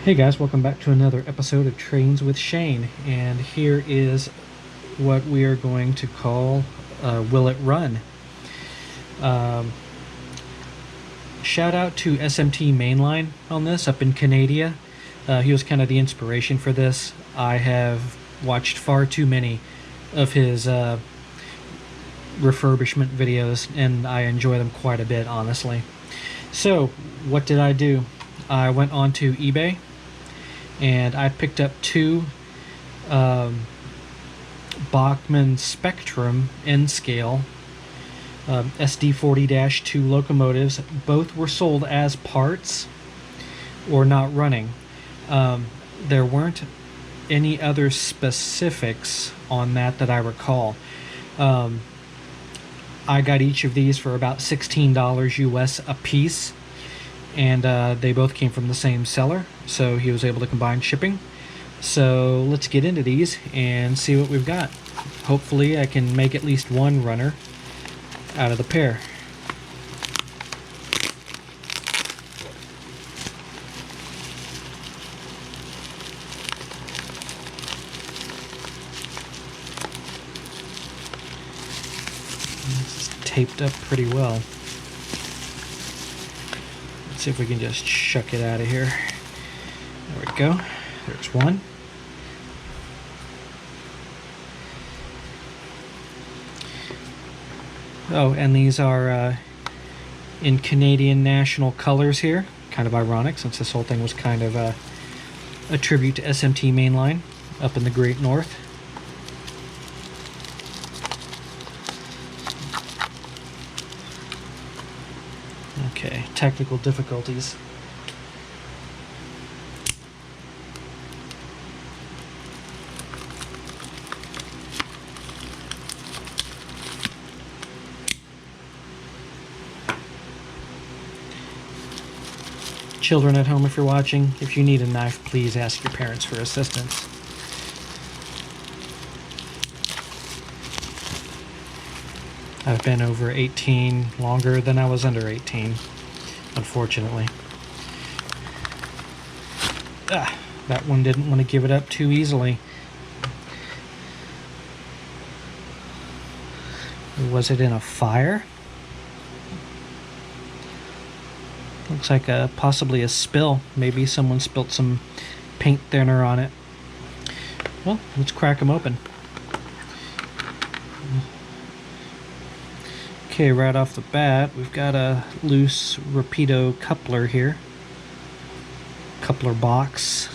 Hey guys, welcome back to another episode of Trains with Shane, and here is what we are going to call Will It Run? Shout out to SMT Mainline on this up in Canada. He was kind of the inspiration for this. I have watched far too many of his refurbishment videos, and I enjoy them quite a bit, honestly. So, what did I do? I went on to eBay, and I picked up two Bachmann Spectrum N-scale SD40-2 locomotives. Both were sold as parts or not running. There weren't any other specifics on that I recall. I got each of these for about $16 US a piece, and they both came from the same seller, so he was able to combine shipping. So let's get into these and see what we've got. Hopefully I can make at least one runner out of the pair. This is taped up pretty well. Let's see if we can just shuck it out of here. There we go. There's one. Oh, and these are in Canadian national colors here. Kind of ironic, since this whole thing was kind of a tribute to SMT Mainline up in the Great North. Okay, technical difficulties. Children at home, if you're watching, if you need a knife, please ask your parents for assistance. I've been over 18 longer than I was under 18, unfortunately. That one didn't want to give it up too easily. Was it in a fire? Looks like possibly a spill. Maybe someone spilt some paint thinner on it. Well, let's crack them open. Okay, right off the bat, we've got a loose Rapido coupler here. Coupler box.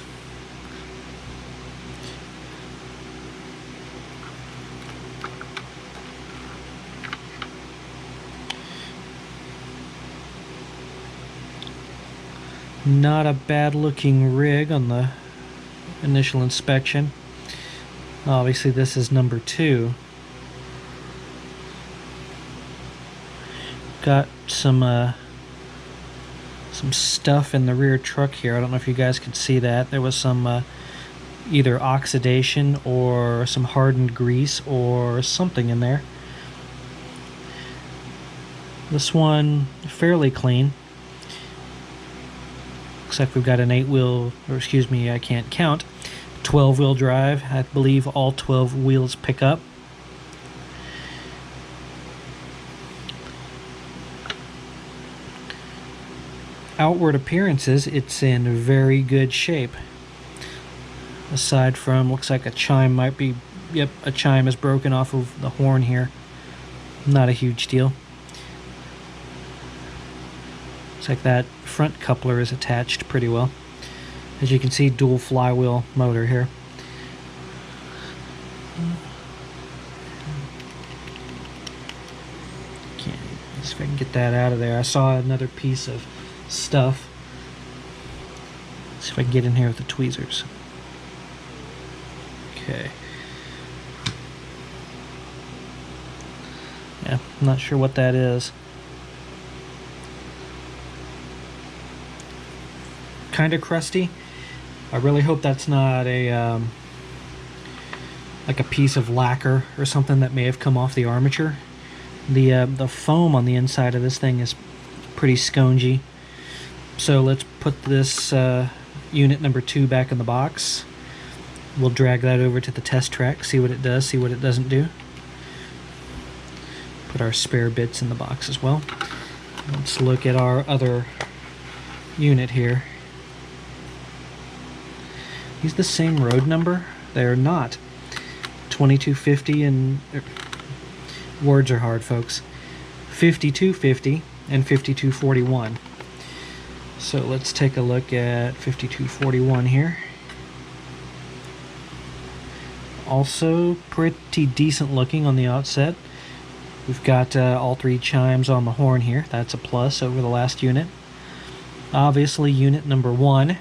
Not a bad looking rig on the initial inspection. Obviously this is number 2. Got some stuff in the rear truck here. I don't know if you guys could see that. There was some either oxidation or some hardened grease or something in there. This one fairly clean. Looks like we've got an 8-wheel, or excuse me, I can't count, 12-wheel drive. I believe all 12 wheels pick up. Outward appearances, it's in very good shape. Aside from, looks like a chime might be, yep, a chime is broken off of the horn here. Not a huge deal. Looks like that front coupler is attached pretty well. As you can see, dual flywheel motor here. Okay, let's see if I can get that out of there. I saw another piece of stuff. Let's see if I can get in here with the tweezers. Okay. Yeah, I'm not sure what that is. Kind of crusty. I really hope that's not a like a piece of lacquer or something that may have come off the armature. The foam on the inside of this thing is pretty spongy. So let's put this unit number 2 back in the box. We'll drag that over to the test track, see what it does, see what it doesn't do. Put our spare bits in the box as well. Let's look at our other unit here. These the same road number? They're not. 2250 and words are hard, folks. 5250 and 5241. So let's take a look at 5241 here. Also pretty decent looking on the outset. We've got all 3 chimes on the horn here. That's a plus over the last unit. Obviously unit number 1.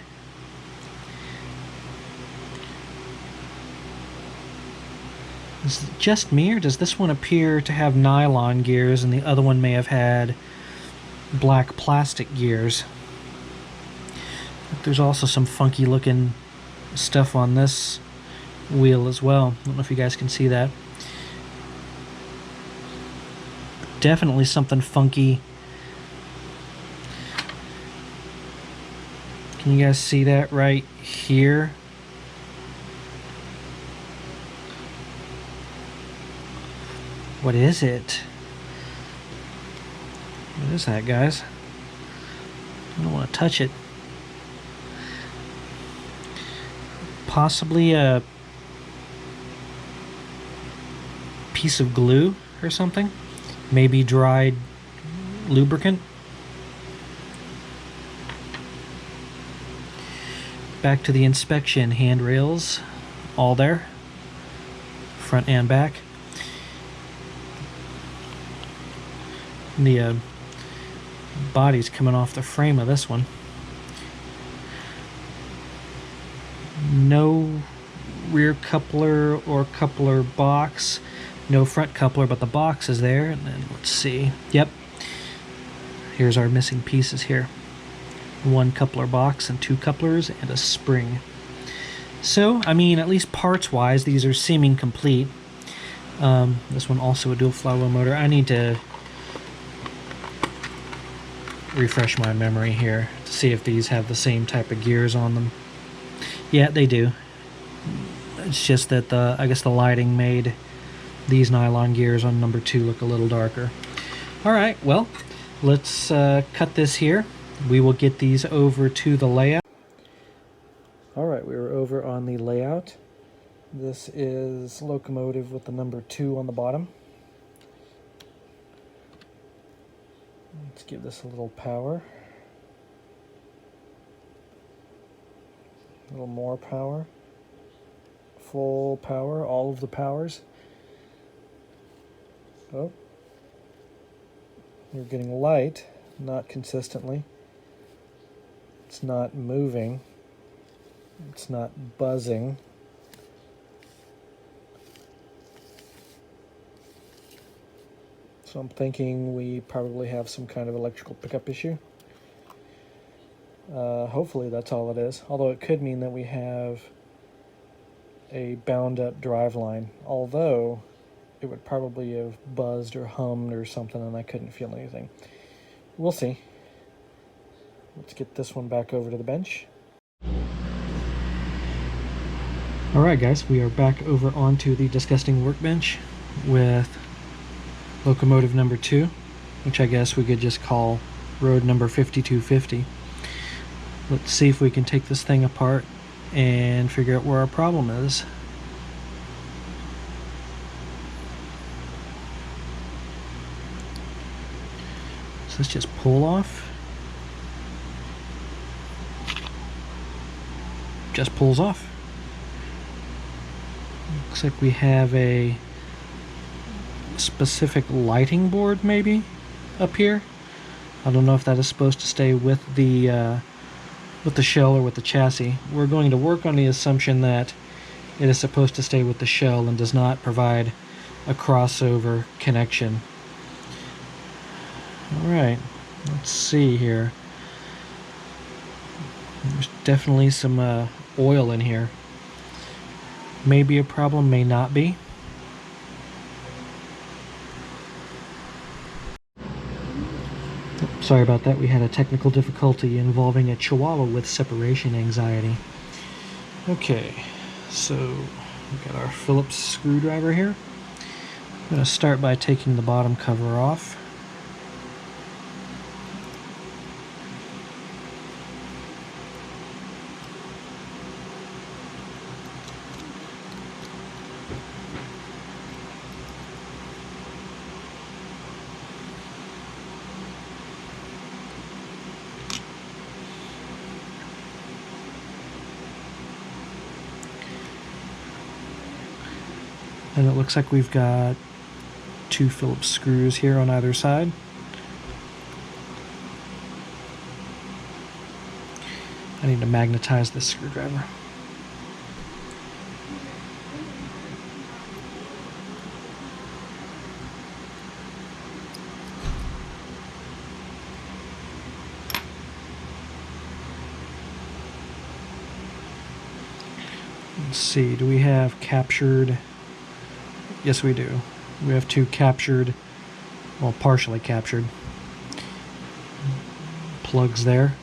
Is it just me, or does this one appear to have nylon gears and the other one may have had black plastic gears? There's also some funky looking stuff on this wheel as well. I don't know if you guys can see that. Definitely something funky. Can you guys see that right here? What is it? What is that, guys? I don't want to touch it. Possibly a piece of glue or something? Maybe dried lubricant? Back to the inspection. Handrails, all there, front and back. The body's coming off the frame of this one. No rear coupler or coupler box. No front coupler, but the box is there. And then let's see. Yep. Here's our missing pieces here. 1 coupler box and 2 couplers and a spring. So, I mean, at least parts-wise, these are seeming complete. This one also a dual flywheel motor. I need to refresh my memory here to see if these have the same type of gears on them. Yeah, they do. It's just that I guess the lighting made these nylon gears on number 2 look a little darker. Alright, well, let's cut this here. We will get these over to the layout. Alright, we were over on the layout. This is locomotive with the number 2 on the bottom. Let's give this a little power. A little more power. Full power, all of the powers. Oh. We're getting light, not consistently. It's not moving. It's not buzzing. So I'm thinking we probably have some kind of electrical pickup issue. Hopefully that's all it is. Although it could mean that we have a bound up drive line. Although it would probably have buzzed or hummed or something and I couldn't feel anything. We'll see. Let's get this one back over to the bench. Alright guys, we are back over onto the disgusting workbench with locomotive number 2, which I guess we could just call road number 5250. Let's see if we can take this thing apart and figure out where our problem is. So let's just pull off. Just pulls off. Looks like we have a specific lighting board maybe up here. I don't know if that is supposed to stay with the shell or with the chassis. We're going to work on the assumption that it is supposed to stay with the shell and does not provide a crossover connection. Alright, let's see here. There's definitely some oil in here. May be a problem, may not be. Sorry about that, we had a technical difficulty involving a Chihuahua with separation anxiety. Okay, so we've got our Phillips screwdriver here. I'm going to start by taking the bottom cover off. And it looks like we've got 2 Phillips screws here on either side. I need to magnetize this screwdriver. Let's see, do we have captured? Yes, we do. We have 2 captured, well, partially captured plugs there.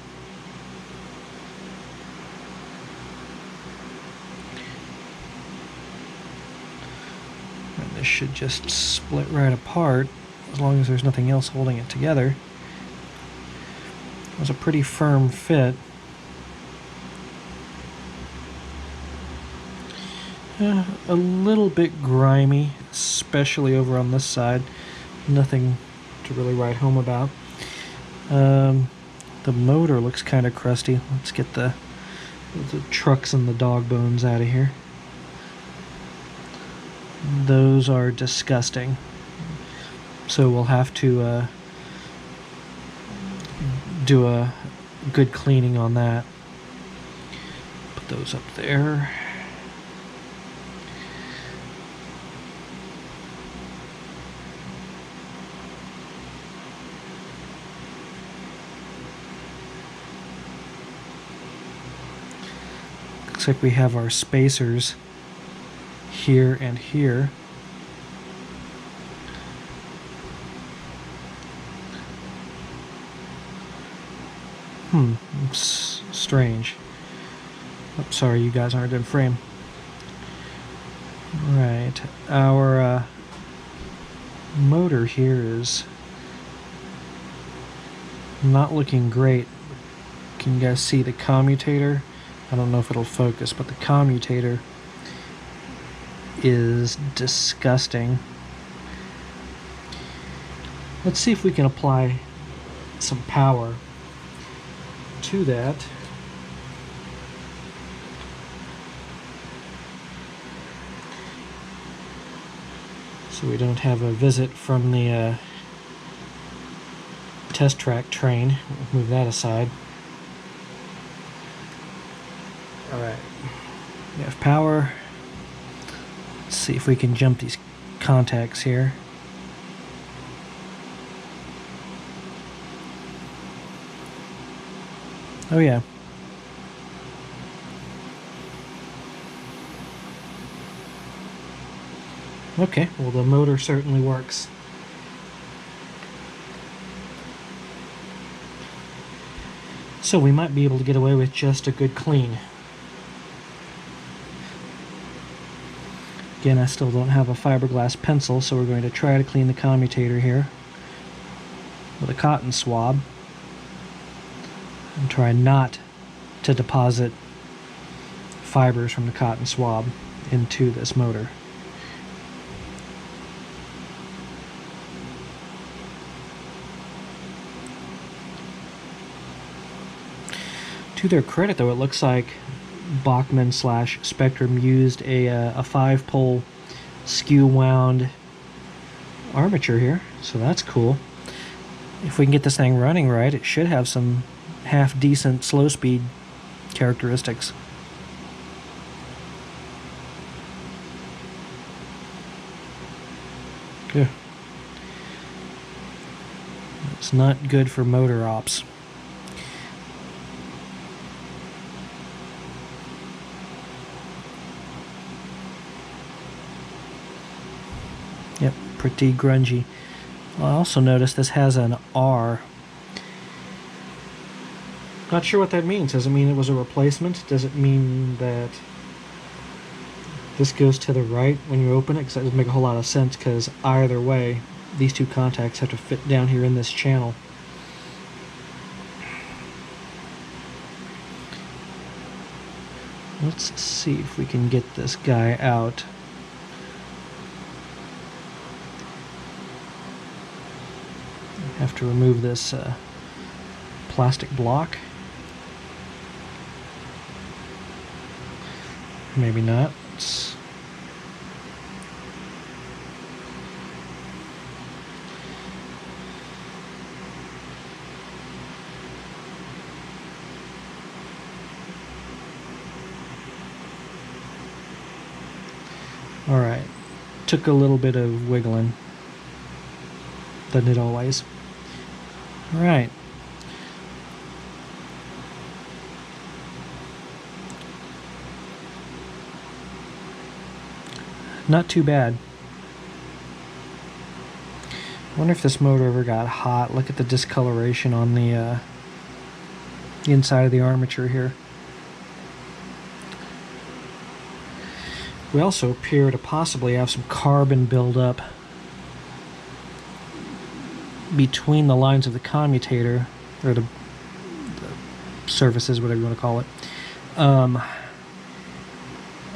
And this should just split right apart as long as there's nothing else holding it together. It was a pretty firm fit. A little bit grimy, especially over on this side. Nothing to really write home about. The motor looks kind of crusty. Let's get the trucks and the dog bones out of here. Those are disgusting. So we'll have to do a good cleaning on that. Put those up there. Looks like we have our spacers here and here. Looks strange. Oh, sorry, you guys aren't in frame. Right, our motor here is not looking great. Can you guys see the commutator? I don't know if it'll focus, but the commutator is disgusting. Let's see if we can apply some power to that. So we don't have a visit from the test track train. We'll move that aside. Alright, we have power. Let's see if we can jump these contacts here. Oh yeah. Okay, well the motor certainly works. So we might be able to get away with just a good clean. Again, I still don't have a fiberglass pencil, so we're going to try to clean the commutator here with a cotton swab and try not to deposit fibers from the cotton swab into this motor. To their credit, though, it looks like Bachmann Spectrum used a 5-pole skew wound armature here, so that's cool. If we can get this thing running right, it should have some half decent slow speed characteristics. Yeah. It's not good for motor ops. Yep, pretty grungy. I also noticed this has an R Not sure what that means. Does it mean it was a replacement? Does it mean that this goes to the right when you open it? Because that doesn't make a whole lot of sense, because either way, these two contacts have to fit down here in this channel. Let's see if we can get this guy out. Have to remove this plastic block. Maybe not. Alright, took a little bit of wiggling. Doesn't it always? Alright. Not too bad. I wonder if this motor ever got hot. Look at the discoloration on the inside of the armature here. We also appear to possibly have some carbon buildup between the lines of the commutator, or the surfaces, whatever you want to call it. I'm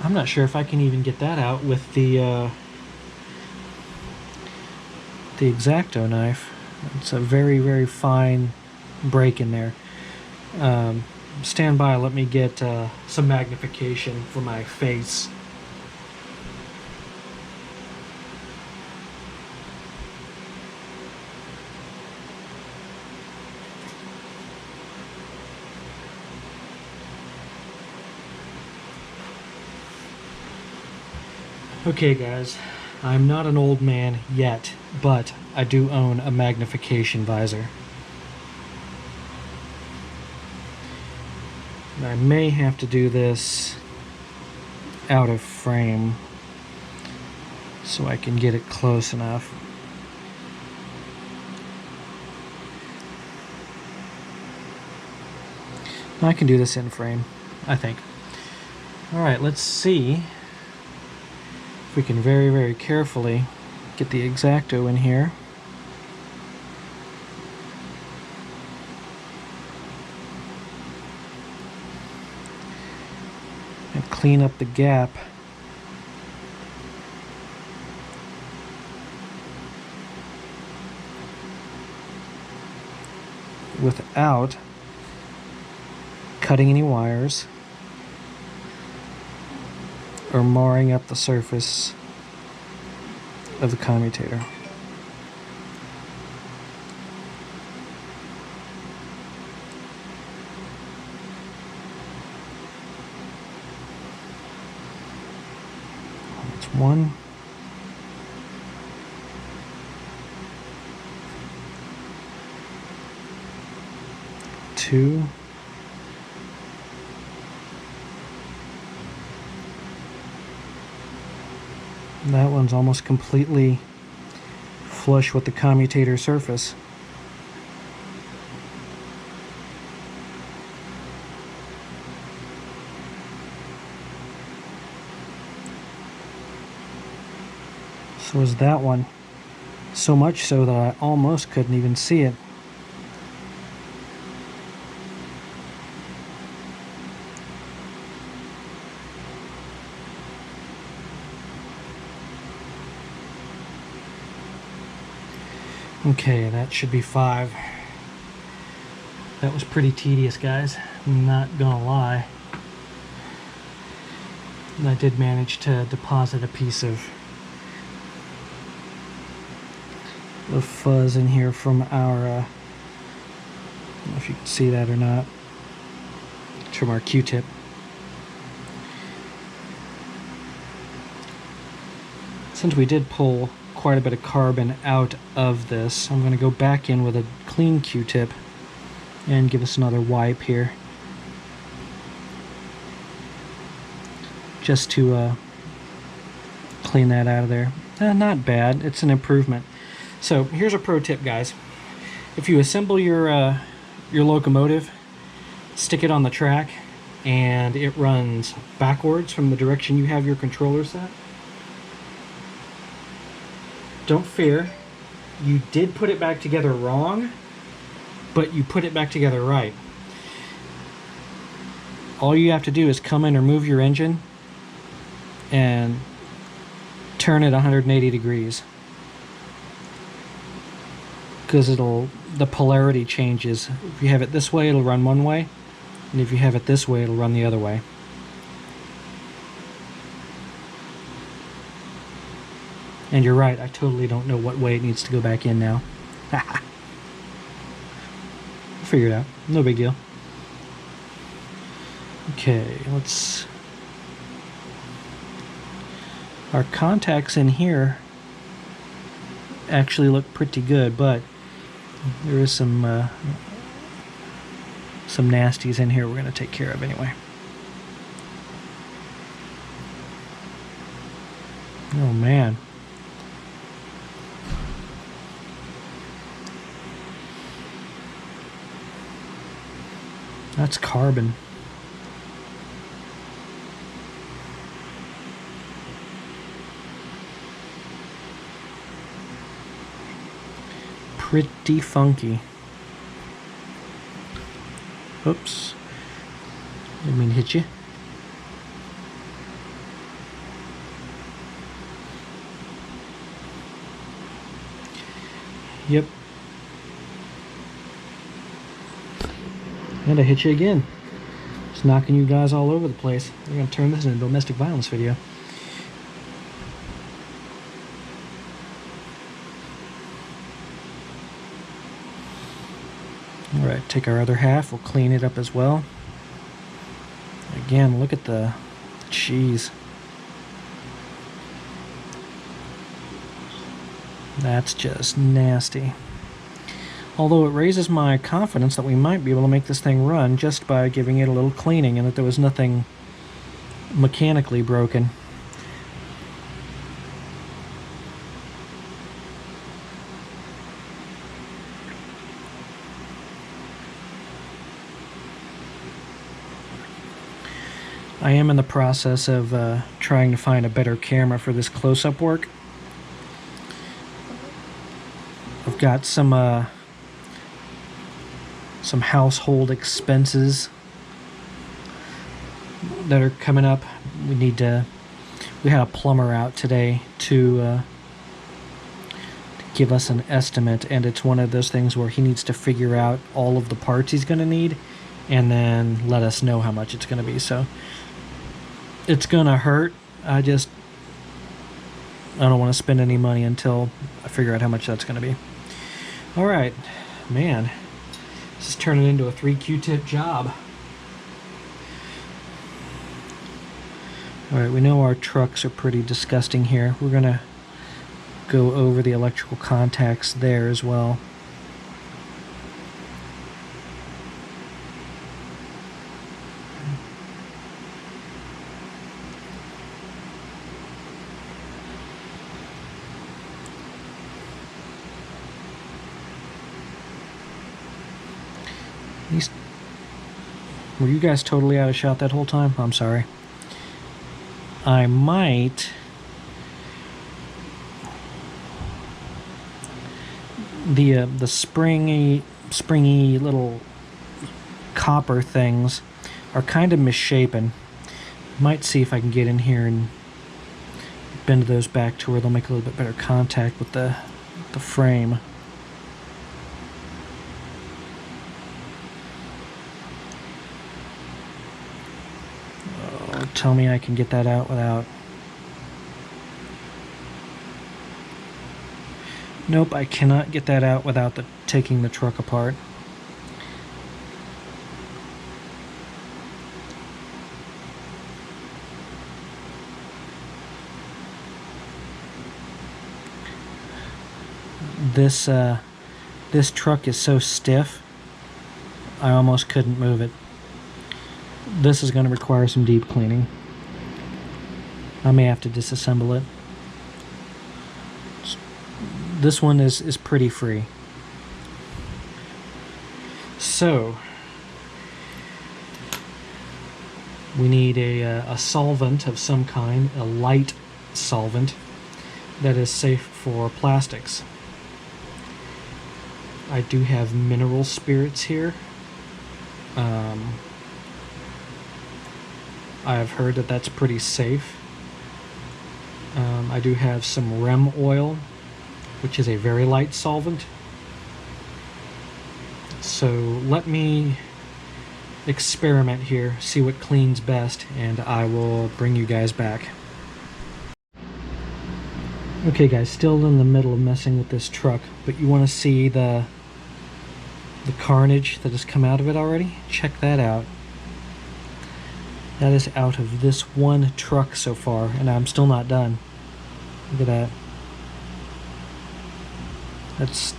not sure if I can even get that out with the X-Acto knife. It's a very, very fine break in there. Stand by, let me get some magnification for my face. Okay guys, I'm not an old man yet, but I do own a magnification visor. I may have to do this out of frame so I can get it close enough. I can do this in frame, I think. Alright, let's see if we can very, very carefully get the X-Acto in here. And clean up the gap without cutting any wires or marring up the surface of the commutator. That's one. Two. That one's almost completely flush with the commutator surface. So is that one. So much so that I almost couldn't even see it. Okay, that should be 5. That was pretty tedious, guys. I'm not gonna lie. And I did manage to deposit a piece of fuzz in here from our, I don't know if you can see that or not. It's from our Q-tip. Since we did pull quite a bit of carbon out of this, I'm going to go back in with a clean Q-tip and give us another wipe here, just to clean that out of there. Not bad, it's an improvement. So here's a pro tip, guys. If you assemble your locomotive, stick it on the track, and it runs backwards from the direction you have your controller set. Don't fear, you did put it back together wrong, but you put it back together right. All you have to do is come in or move your engine and turn it 180 degrees, because the polarity changes. If you have it this way, it'll run one way, and if you have it this way, it'll run the other way. And you're right, I totally don't know what way it needs to go back in now. Figure it out, no big deal. Okay, our contacts in here actually look pretty good, but there is some nasties in here we're going to take care of anyway. Oh man. That's carbon. Pretty funky. Oops. Didn't mean to hit you. Yep. And I hit you again. Just knocking you guys all over the place. We're going to turn this into a domestic violence video. Alright, take our other half, we'll clean it up as well. Again, look at the cheese. That's just nasty. Although it raises my confidence that we might be able to make this thing run just by giving it a little cleaning, and that there was nothing mechanically broken. I am in the process of trying to find a better camera for this close-up work. I've got some household expenses that are coming up. We had a plumber out today to give us an estimate, and it's one of those things where he needs to figure out all of the parts he's going to need and then let us know how much it's going to be. So it's going to hurt. I don't want to spend any money until I figure out how much that's going to be. Alright, man, this is turning into a 3 Q-tip job. Alright, we know our trucks are pretty disgusting here. We're going to go over the electrical contacts there as well. Were you guys totally out of shot that whole time? I'm sorry. I might the springy little copper things are kind of misshapen. Might see if I can get in here and bend those back to where they'll make a little bit better contact with the frame. Tell me I can get that out without... Nope, I cannot get that out without taking the truck apart. This truck is so stiff, I almost couldn't move it. This is going to require some deep cleaning. I may have to disassemble it. This one is pretty free. So, We need a solvent of some kind, a light solvent that is safe for plastics. I do have mineral spirits here. I've heard that that's pretty safe. I do have some REM oil, which is a very light solvent. So let me experiment here, see what cleans best, and I will bring you guys back. Okay guys, still in the middle of messing with this truck, but you want to see the carnage that has come out of it already? Check that out. That is out of this one truck so far, and I'm still not done. Look at that. That's,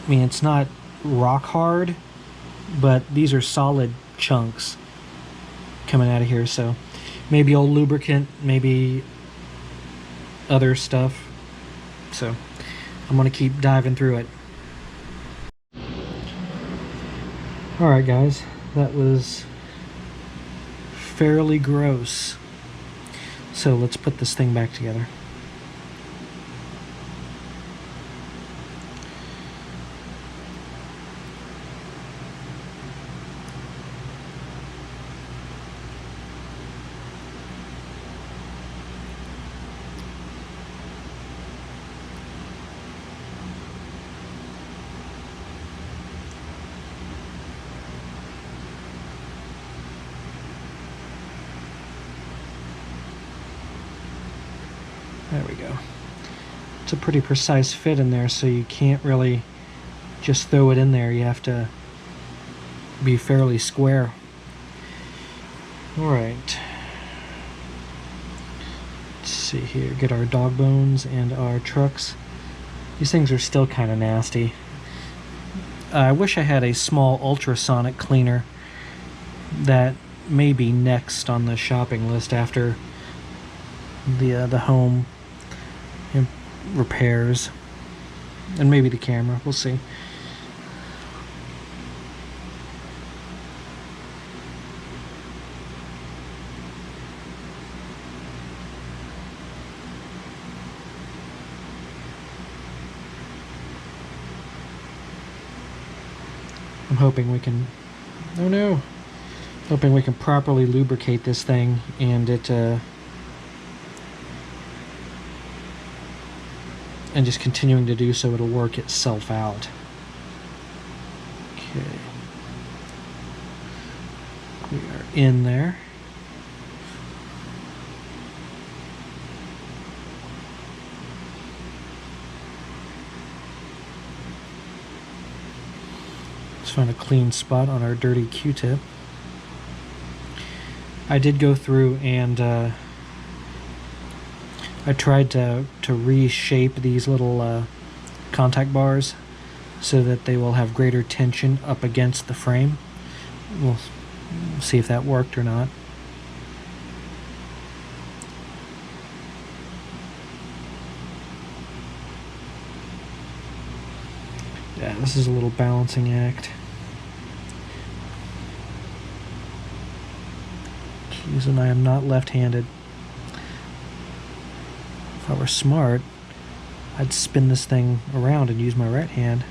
I mean, it's not rock hard, but these are solid chunks coming out of here, so maybe old lubricant, maybe other stuff. So I'm gonna keep diving through it. Alright guys, that was fairly gross. So let's put this thing back together. There we go. It's a pretty precise fit in there, so you can't really just throw it in there. You have to be fairly square. Alright. Let's see here. Get our dog bones and our trucks. These things are still kind of nasty. I wish I had a small ultrasonic cleaner that may be next on the shopping list after the home repairs, and maybe the camera. We'll see. I'm hoping we can, oh no, hoping we can properly lubricate this thing and it and just continuing to do so, it'll work itself out. Okay. We are in there. Let's find a clean spot on our dirty Q-tip. I did go through and I tried to reshape these little contact bars so that they will have greater tension up against the frame. We'll see if that worked or not. Yeah, this is a little balancing act. Jeez, and I am not left-handed. If I were smart, I'd spin this thing around and use my right hand.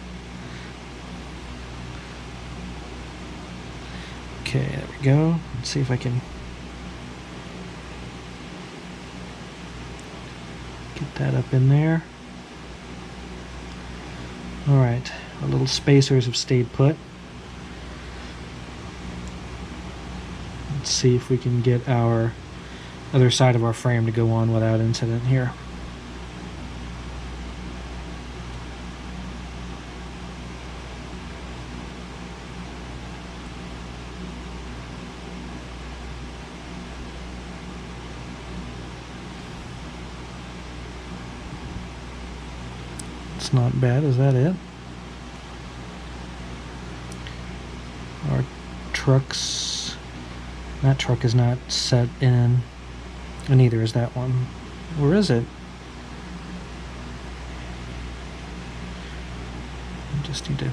Okay, there we go. Let's see if I can get that up in there. Alright, our little spacers have stayed put. Let's see if we can get our other side of our frame to go on without incident here. It's not bad. Is that it? Our trucks, that truck is not set in, and neither is that one. Where is it? I just need to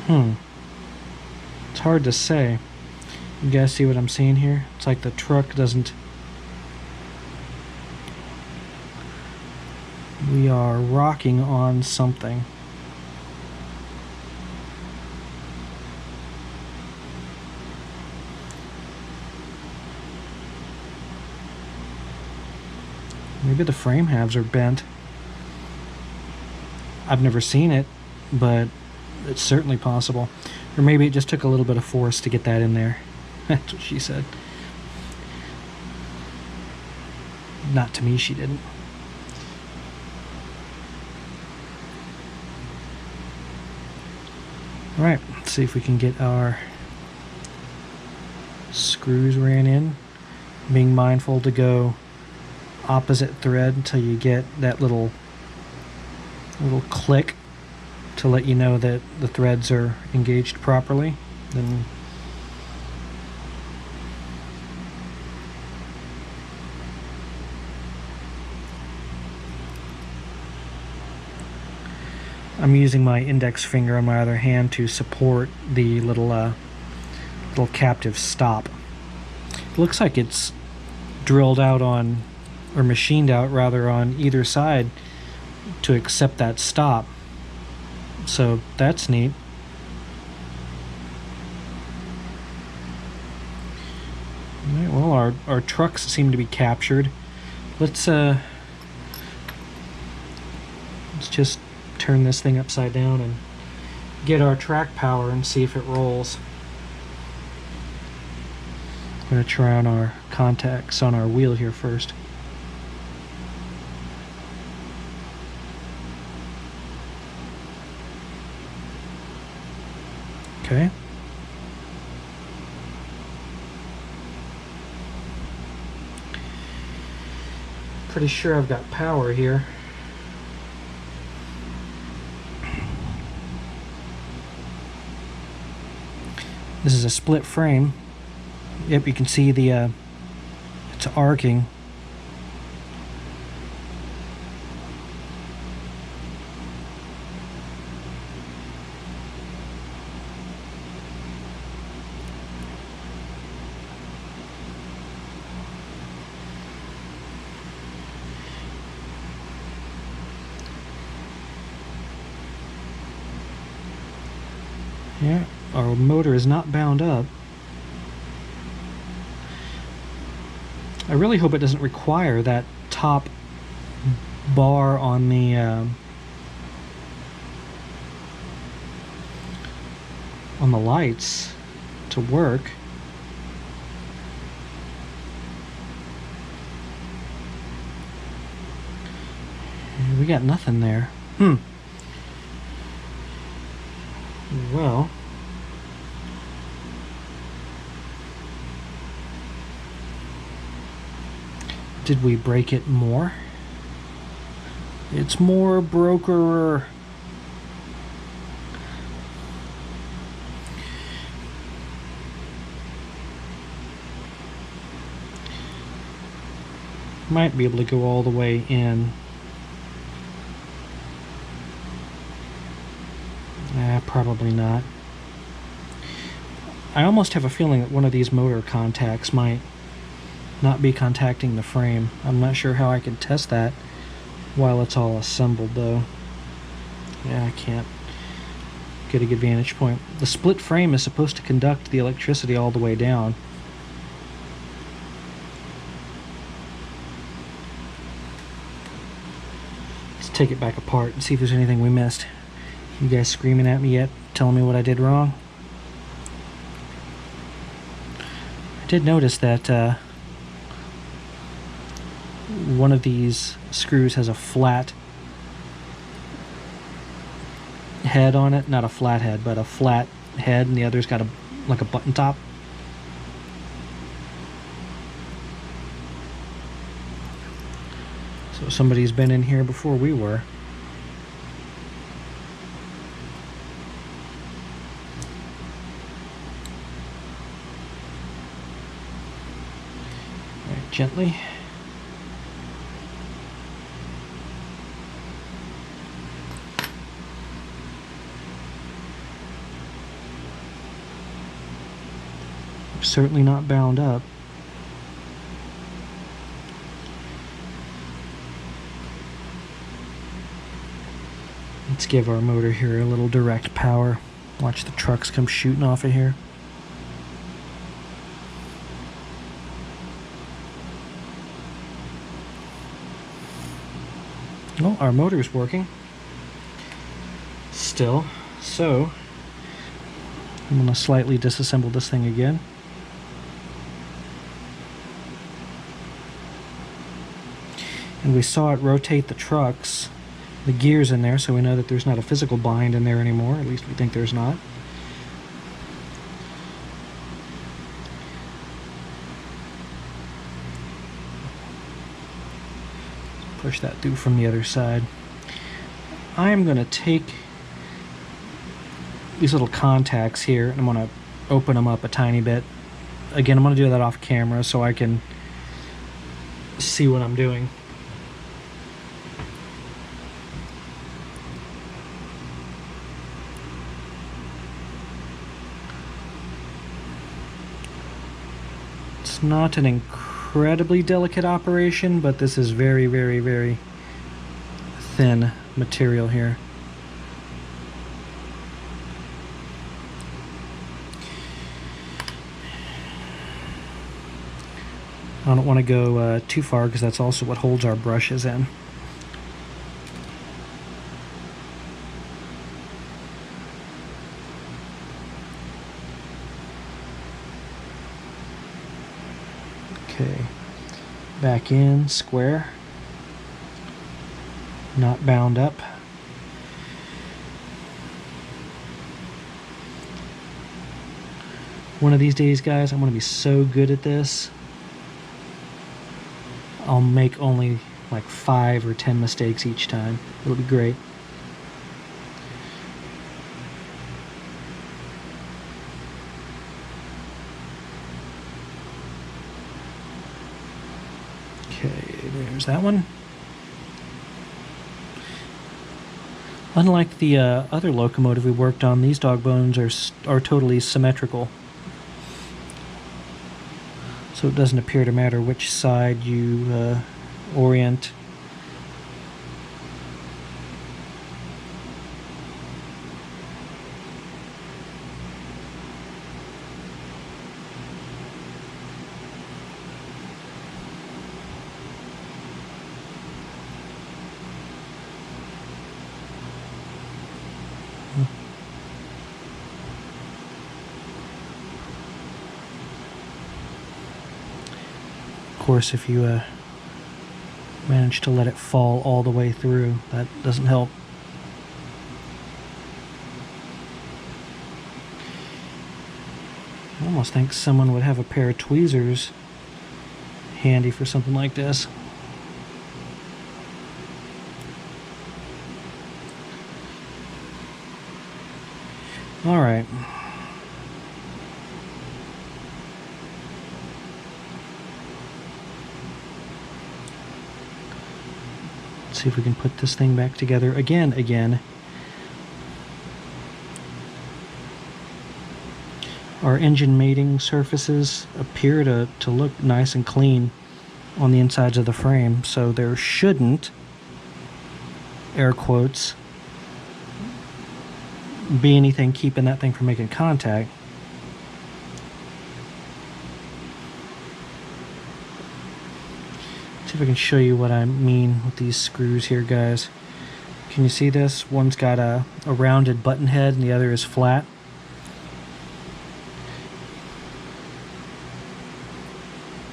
It's hard to say. You guys see what I'm seeing here? It's like the truck doesn't... We are rocking on something. Maybe the frame halves are bent. I've never seen it, but it's certainly possible. Or maybe it just took a little bit of force to get that in there. That's what she said. Not to me, she didn't. Alright, let's see if we can get our screws ran in. Being mindful to go opposite thread until you get that little click to let you know that the threads are engaged properly. Then I'm using my index finger on my other hand to support the little captive stop. It looks like it's drilled out on, or machined out rather, on either side to accept that stop. So that's neat. Alright, well, our trucks seem to be captured. Let's just turn this thing upside down and get our track power and see if it rolls. I'm going to try on our contacts on our wheel here first. Okay. Pretty sure I've got power here. This is a split frame. Yep, you can see the it's arcing. Yeah, our motor is not bound up. I really hope it doesn't require that top bar on the lights to work. We got nothing there. Well, did we break it more? It's more broker. Might be able to go all the way in. Probably not. I almost have a feeling that one of these motor contacts might not be contacting the frame. I'm not sure how I can test that while it's all assembled though. Yeah, I can't get a good vantage point. The split frame is supposed to conduct the electricity all the way down. Let's take it back apart and see if there's anything we missed. You guys screaming at me yet, telling me what I did wrong? I did notice that one of these screws has a flat head on it. Not a flat head, but a flat head, and the other's got like a button top. So somebody's been in here before we were. Gently. Certainly not bound up. Let's give our motor here a little direct power. Watch the trucks come shooting off of here. Well, our motor's working still, so I'm going to slightly disassemble this thing again. And we saw it rotate the trucks, the gears in there, so we know that there's not a physical bind in there anymore. At least we think there's not. Push that through from the other side. I'm going to take these little contacts here and I'm going to open them up a tiny bit. Again, I'm going to do that off camera so I can see what I'm doing. It's not an incredibly delicate operation, but this is very, very, very thin material here. I don't want to go too far because that's also what holds our brushes in. Okay, back in, square, not bound up. One of these days, guys, I'm going to be so good at this, I'll make only like 5 or 10 mistakes each time. It'll be great. Okay, there's that one. Unlike the other locomotive we worked on, these dog bones are totally symmetrical. So it doesn't appear to matter which side you orient. Of course, if you manage to let it fall all the way through, that doesn't help. I almost think someone would have a pair of tweezers handy for something like this. All right. See if we can put this thing back together again. Our engine mating surfaces appear to look nice and clean on the insides of the frame, so there shouldn't, air quotes, be anything keeping that thing from making contact. See if I can show you what I mean with these screws here, guys. Can you see this? One's got a rounded button head and the other is flat.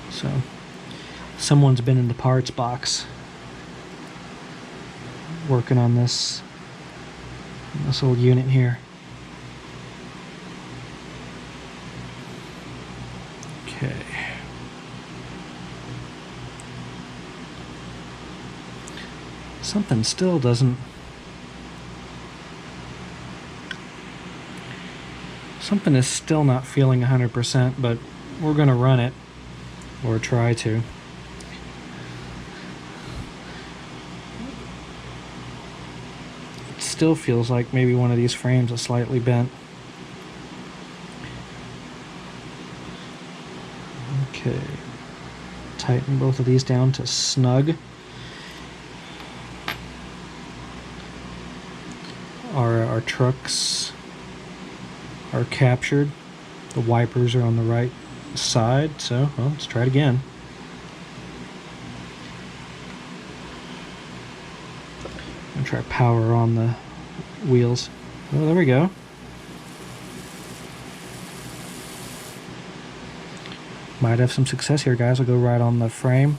So someone's been in the parts box working on this little unit here. Okay. Something still doesn't... Something is still not feeling 100%, but we're going to run it, or try to. It still feels like maybe one of these frames is slightly bent. Okay, tighten both of these down to snug. Our trucks are captured. The wipers are on the right side, so well, let's try it again. I'm gonna try power on the wheels. Oh, there we go. Might have some success here, guys. I'll go right on the frame.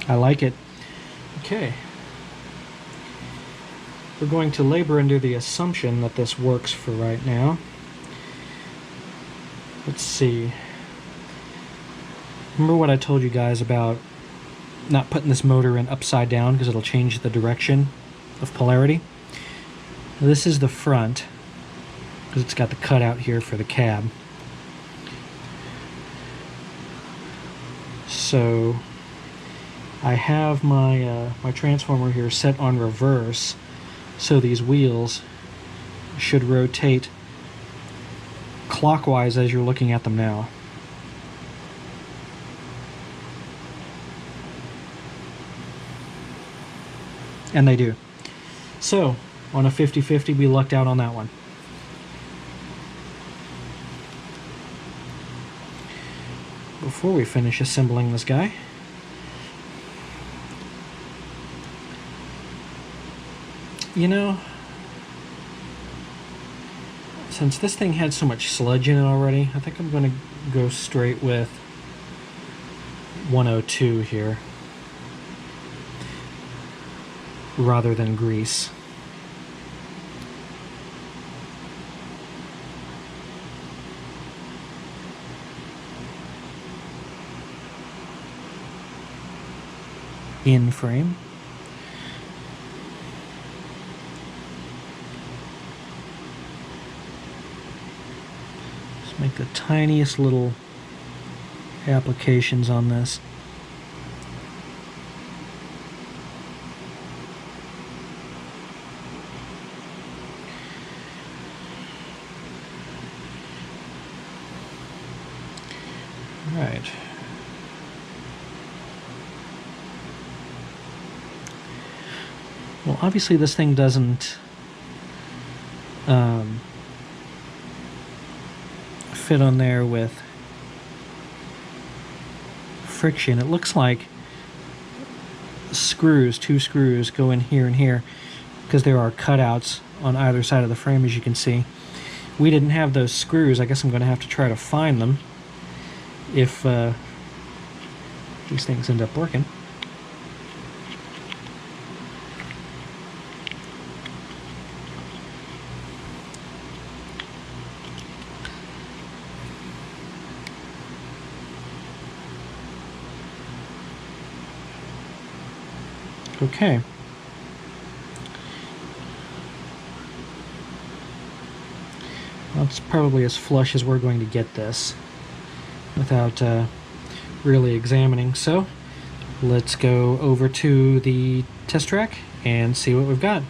I like it. Okay. We're going to labor under the assumption that this works for right now. Let's see. Remember what I told you guys about not putting this motor in upside down because it'll change the direction of polarity? This is the front because it's got the cutout here for the cab. So I have my my transformer here set on reverse, so these wheels should rotate clockwise as you're looking at them now. And they do. So on a 50-50, we lucked out on that one. Before we finish assembling this guy, you know, since this thing had so much sludge in it already, I think I'm going to go straight with 102 here rather than grease. In frame. Just make the tiniest little applications on this. All right. Well, obviously this thing doesn't fit on there with friction. It looks like screws, two screws go in here and here because there are cutouts on either side of the frame, as you can see. We didn't have those screws. I guess I'm going to have to try to find them if these things end up working. Okay. That's probably as flush as we're going to get this without really examining. So let's go over to the test track and see what we've got.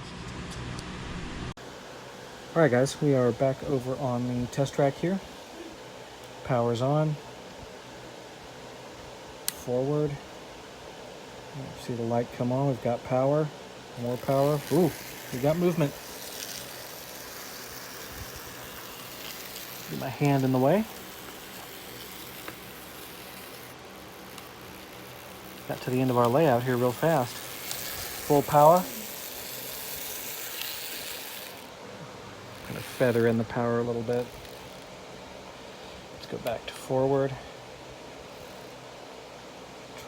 Alright guys, we are back over on the test track here. Power's on. Forward. See the light come on. We've got power. More power. Ooh, we got movement. Get my hand in the way. Got to the end of our layout here real fast. Full power. Kind of feather in the power a little bit. Let's go back to forward.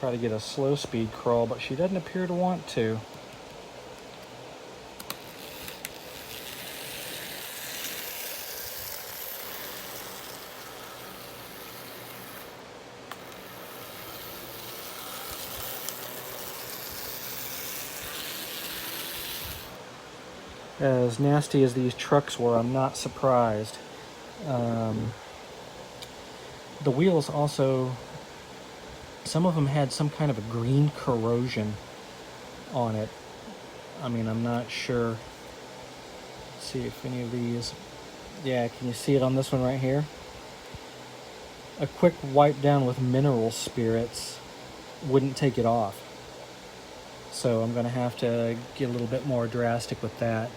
Try to get a slow speed crawl, but she doesn't appear to want to. As nasty as these trucks were, I'm not surprised. The wheels also, some of them had some kind of a green corrosion on it. I mean, I'm not sure. Let's see if any of these, yeah, can you see it on this one right here? a quick wipe down with mineral spirits wouldn't take it off. So I'm going to have to get a little bit more drastic with that.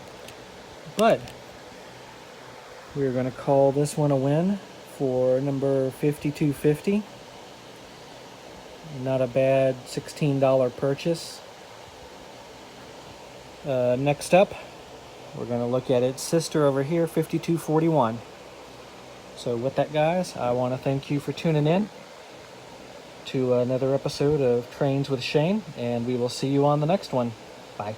But we're going to call this one a win for number 5250. Not a bad $16 purchase. Next up, we're going to look at its sister over here, 5241. So with that, guys, I want to thank you for tuning in to another episode of Trains with Shane, and we will see you on the next one. Bye.